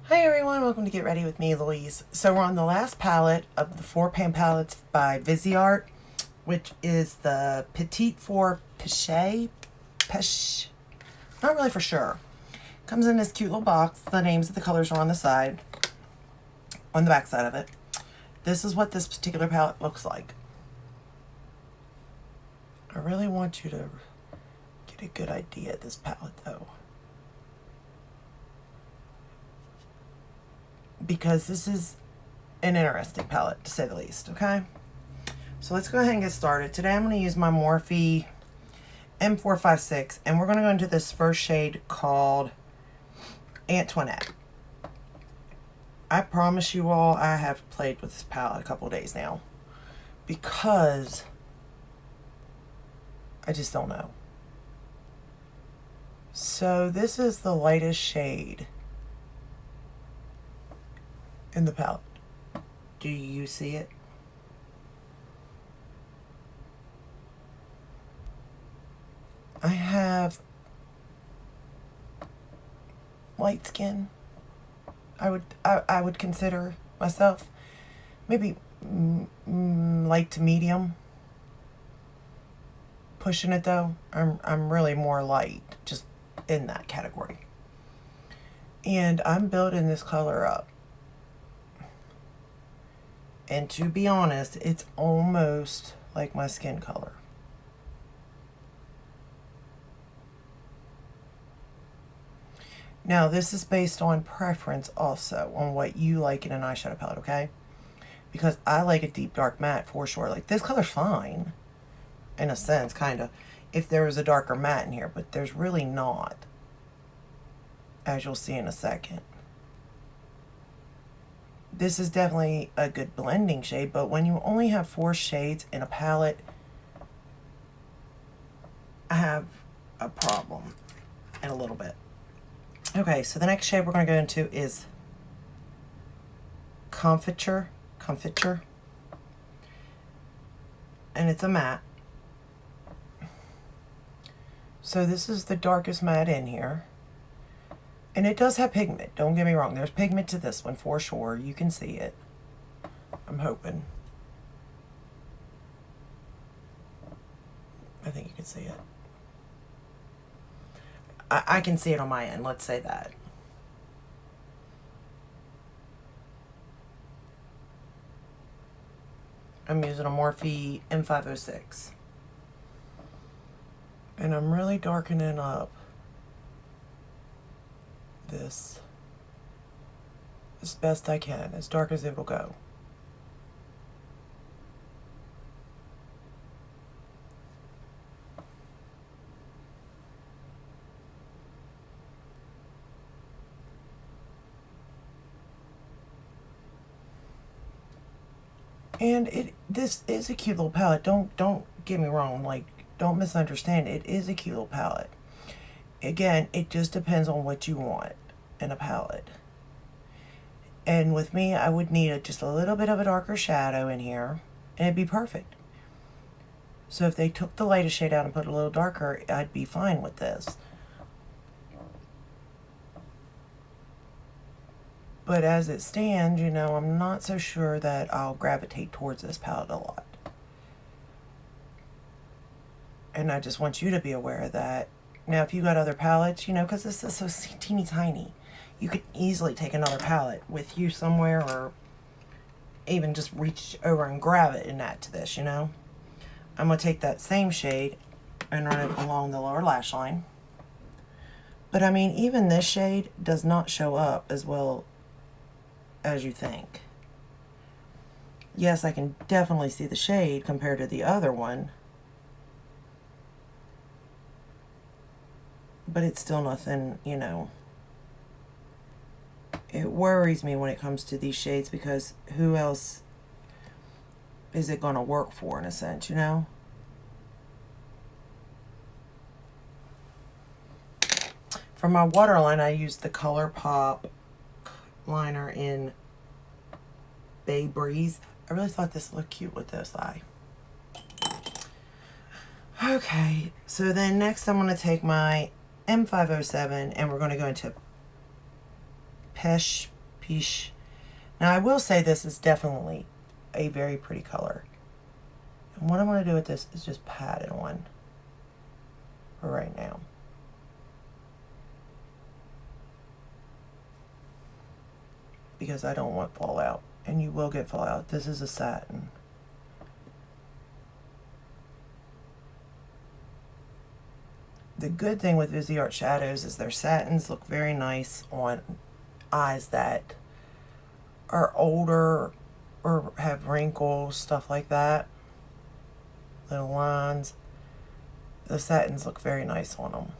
Hi everyone, welcome to Get Ready with me, Louise. So we're on the last palette of the 4-pan palettes by Viseart, which is the Petite for Peche. Peche. Not really for sure. Comes in this cute little box. The names of the colors are on the side, on the back side of it. This is what this particular palette looks like. I really want you to get a good idea of this palette though, because this is an interesting palette to say the least. Okay, so let's go ahead and get started. Today I'm going to use my Morphe M456 and we're going to go into this first shade called Toinette. I promise you all I have played with this palette a couple of days now because I just don't know. So this is the lightest shade in the palette. Do you see it? I have light skin. I would consider myself maybe light to medium. Pushing it though, I'm really more light, just in that category. And I'm building this color up. And to be honest, it's almost like my skin color. Now, this is based on preference also, on what you like in an eyeshadow palette, okay? Because I like a deep dark matte for sure. Like, this color's fine, in a sense, kind of, if there was a darker matte in here, but there's really not, as you'll see in a second. This is definitely a good blending shade, but when you only have 4 shades in a palette, I have a problem in a little bit. Okay, so the next shade we're going to go into is Confiture, and it's a matte. So this is the darkest matte in here. And it does have pigment, don't get me wrong. There's pigment to this one for sure. You can see it. I'm hoping. I think you can see it. I can see it on my end, let's say that. I'm using a Morphe M506. And I'm really darkening up this as best I can, as dark as it will go. And this is a cute little palette. Don't get me wrong, like, don't misunderstand. It is a cute little palette. Again, it just depends on what you want in a palette. And with me, I would need just a little bit of a darker shadow in here, and it'd be perfect. So if they took the lightest shade out and put a little darker, I'd be fine with this. But as it stands, you know, I'm not so sure that I'll gravitate towards this palette a lot. And I just want you to be aware of that. Now, if you got other palettes, you know, because this is so teeny tiny, you could easily take another palette with you somewhere, or even just reach over and grab it and add to this, you know. I'm going to take that same shade and run it along the lower lash line. But I mean, even this shade does not show up as well as you think. Yes, I can definitely see the shade compared to the other one, but it's still nothing, you know. It worries me when it comes to these shades, because who else is it going to work for, in a sense, you know? For my waterline, I used the ColourPop liner in Bay Breeze. I really thought this looked cute with this eye. Okay, so then next I'm going to take my M507 and we're going to go into Peche, Peche. Now I will say this is definitely a very pretty color. And what I'm going to do with this is just pat it on for right now. Because I don't want fallout. And you will get fallout. This is a satin. The good thing with Viseart shadows is their satins look very nice on eyes that are older or have wrinkles, stuff like that. Little lines. The satins look very nice on them.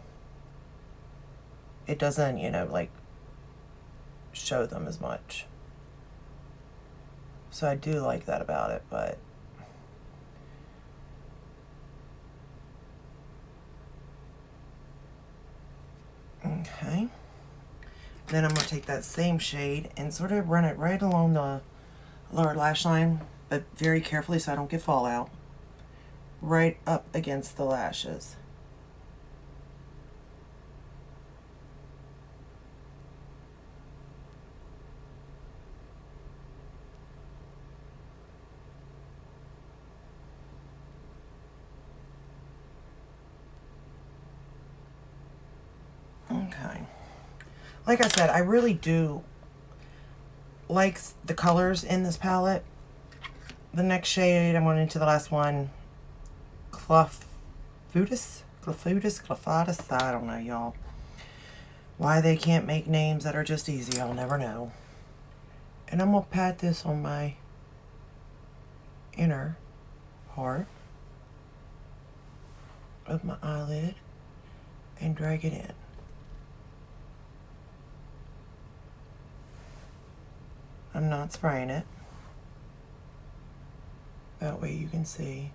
It doesn't, you know, like show them as much. So I do like that about it, but okay. Then I'm going to take that same shade and sort of run it right along the lower lash line, but very carefully so I don't get fallout. Right up against the lashes. Okay. Like I said, I really do like the colors in this palette. The next shade, I'm going into the last one, Clefudis, I don't know, y'all. Why they can't make names that are just easy, I'll never know. And I'm going to pat this on my inner part of my eyelid and drag it in. I'm not spraying it. That way you can see.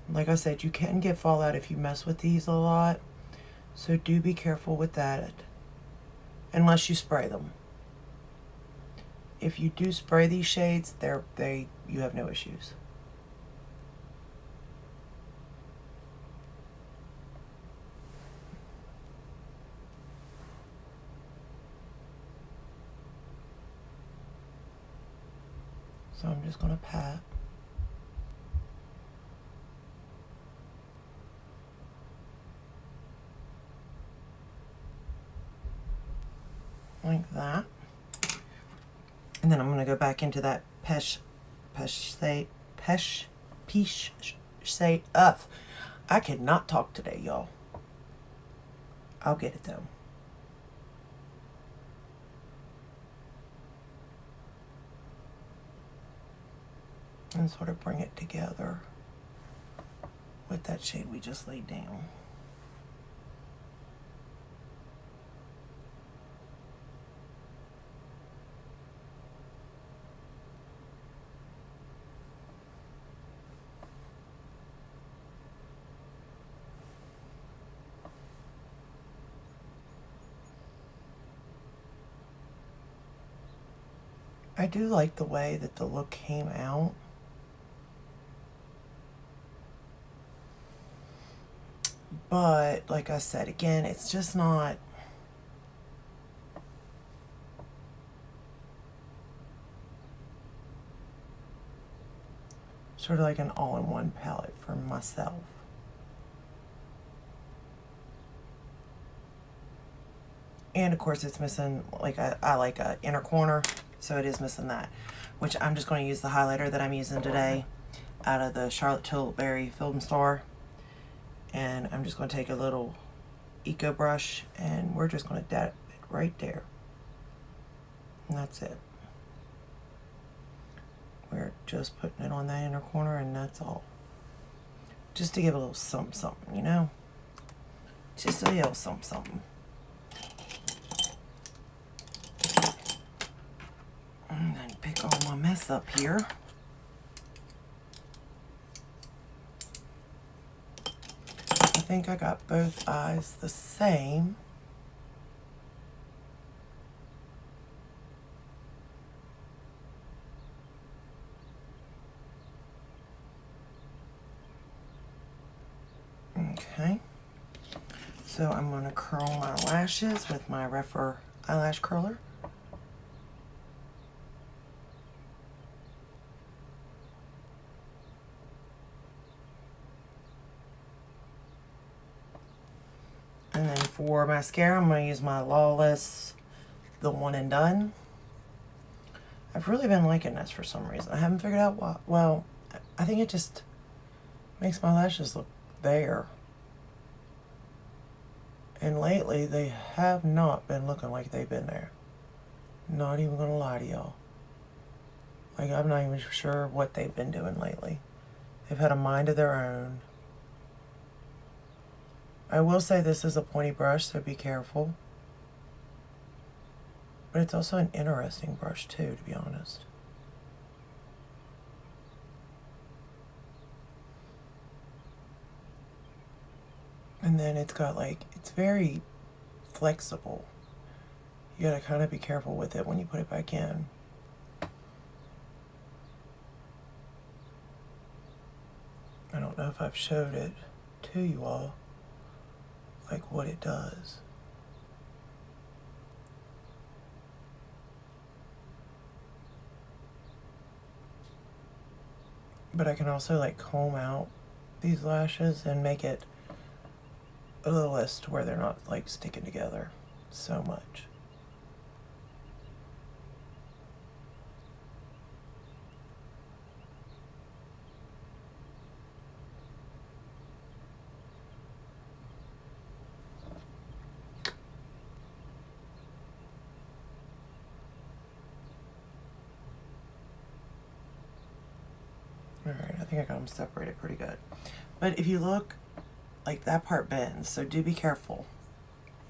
Like I said, you can get fallout if you mess with these a lot. So do be careful with that. Unless you spray them. If you do spray these shades, you have no issues. So I'm just going to pat. Like that. And then I'm going to go back into that Peche say I cannot talk today, y'all. I'll get it though. And sort of bring it together with that shade we just laid down. I do like the way that the look came out. But, like I said, again, it's just not... sort of like an all-in-one palette for myself. And, of course, it's missing, like, I like an inner corner, so it is missing that. Which I'm just going to use the highlighter that I'm using today out of the Charlotte Tilbury Film Store. And I'm just going to take a little Eco brush and we're just going to dab it right there. And that's it. We're just putting it on that inner corner and that's all. Just to give a little something, something, you know? Just a little something, something. I'm going to pick all my mess up here. I think I got both eyes the same. Okay. So I'm going to curl my lashes with my Rephr eyelash curler. for mascara, I'm going to use my Lawless, the One and Done. I've really been liking this for some reason. I haven't figured out why. Well, I think it just makes my lashes look there. And lately, they have not been looking like they've been there. Not even going to lie to y'all. Like, I'm not even sure what they've been doing lately. They've had a mind of their own. I will say this is a pointy brush, so be careful. But it's also an interesting brush too, to be honest. And then it's got like, it's very flexible. You gotta kind of be careful with it when you put it back in. I don't know if I've showed it to you all, like what it does. But I can also like comb out these lashes and make it a little less to where they're not like sticking together so much. Alright, I think I got them separated pretty good. But if you look, like that part bends, so do be careful.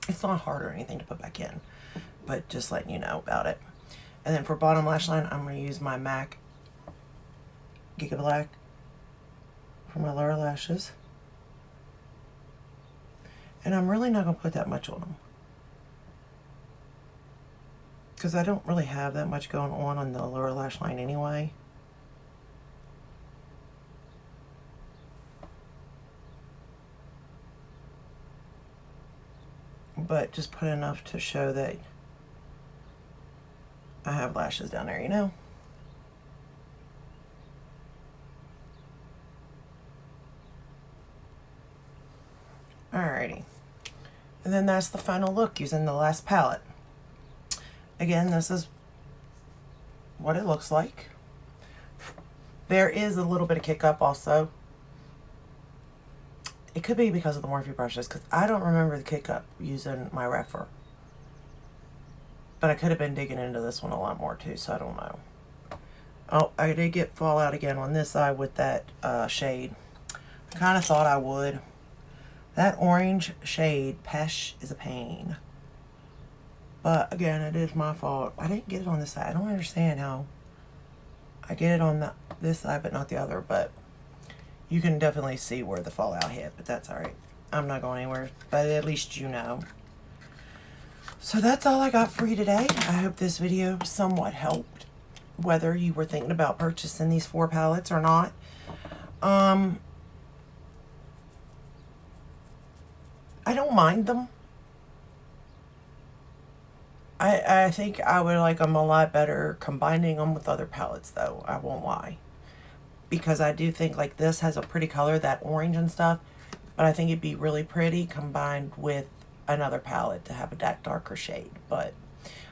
It's not hard or anything to put back in, but just letting you know about it. And then for bottom lash line, I'm going to use my MAC Giga Black for my lower lashes. And I'm really not going to put that much on them, because I don't really have that much going on the lower lash line anyway. But just put enough to show that I have lashes down there, you know? Alrighty. And then that's the final look using the last palette. Again, this is what it looks like. There is a little bit of kick up also. It could be because of the Morphe brushes, because I don't remember the kick up using my Refer. But I could have been digging into this one a lot more too, so I don't know. Oh, I did get fallout again on this side with that shade. I kind of thought I would. That orange shade, Peche, is a pain. But again, it is my fault. I didn't get it on this side. I don't understand how I get it on this side but not the other, but you can definitely see where the fallout hit, but that's alright. I'm not going anywhere, but at least you know. So that's all I got for you today. I hope this video somewhat helped, whether you were thinking about purchasing these 4 palettes or not. I don't mind them. I think I would like them a lot better combining them with other palettes though. I won't lie. Because I do think like this has a pretty color, that orange and stuff, but I think it'd be really pretty combined with another palette to have a darker shade. But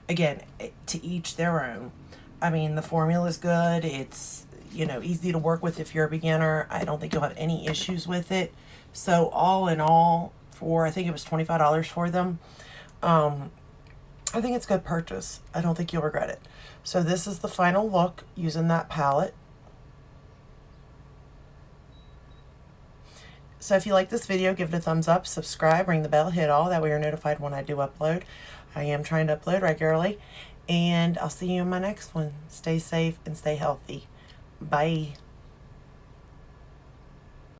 again, to each their own. I mean, the formula is good. It's, you know, easy to work with if you're a beginner. I don't think you'll have any issues with it. So all in all, for I think it was $25 for them, I think it's a good purchase. I don't think you'll regret it. So this is the final look using that palette. So if you like this video, give it a thumbs up, subscribe, ring the bell, hit all. That way you're notified when I do upload. I am trying to upload regularly. And I'll see you in my next one. Stay safe and stay healthy. Bye.